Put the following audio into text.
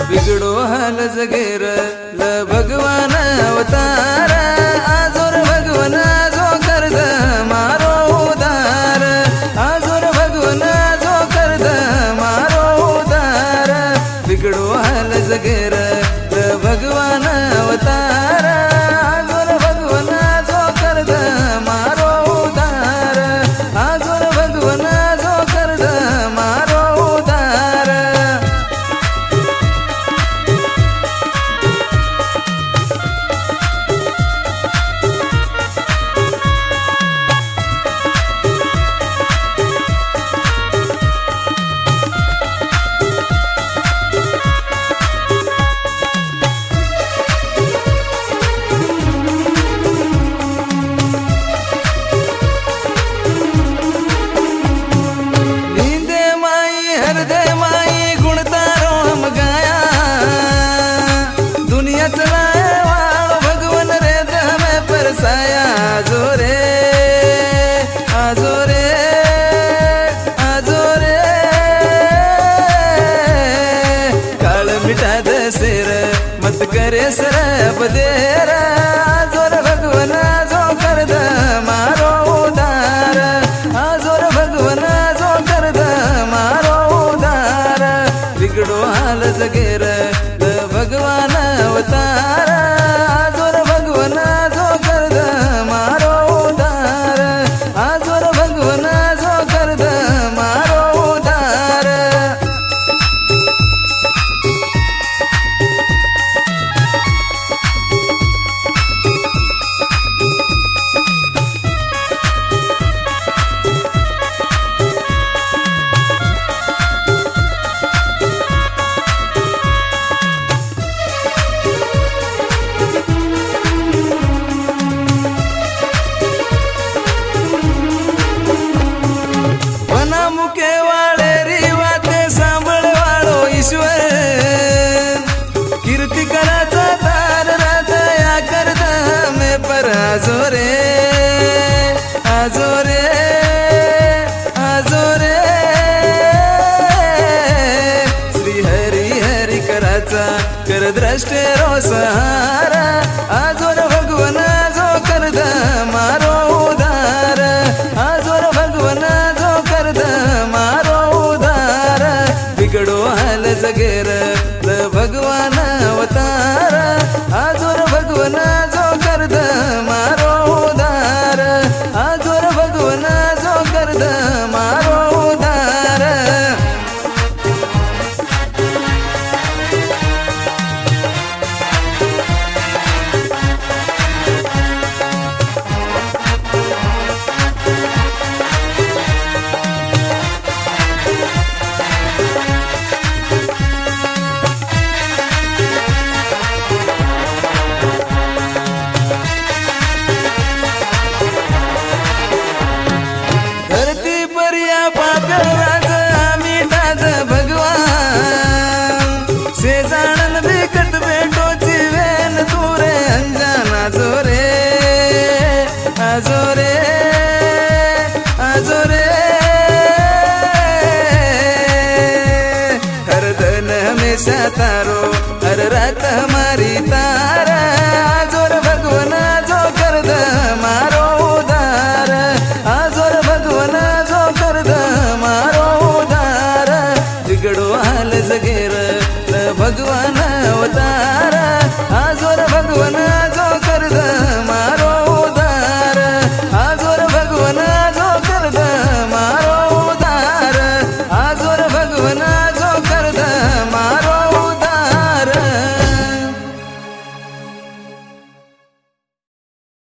बिगड़ो हाल जगेर ल भगवान अवतार आजोर भगवान जो कर द मारो उदार आजोर भगवान जो कर द मारो उदार बिगड़ो हाल जगेर ल भगवान अवतार आजोर भगवान जो कर द मारो उदार आजोर भगवान जो कर द मारो उदार भगवान रे हमें परसाया आजो रे आजो रे आजो रे काल मिटा दे सिर मत करे सर बदेर आजोर भगवान जो कर द मारो उदार आजोर भगवान जो कर द मारो उदार बिगड़ो हाल जगेर भगवान अवतार आजोर भगवान जो कर द मारो उदार आजोर भगवान जो कर द मारो उदार मुके वाले री बातें सांभळ वाळो ईश्वर कीर्ती कराचा तार रात या करत में पर आजो रे आजो रे आजो रे श्री हरी हरी कराचा कर द्रष्टे रो सहारा आजोर भगवान जो कर द मारो उदार आजोर भगवान जो कर द मारो उदार बिगड़ो हाल जगेर ल भगवान अवतार आजोर भगवान जो कर द मारो उदार आजोर भगवान जो कर द मारो उदार आजो रे आजो रे हर दिन हमेशा तारो हर रात हमारी तारा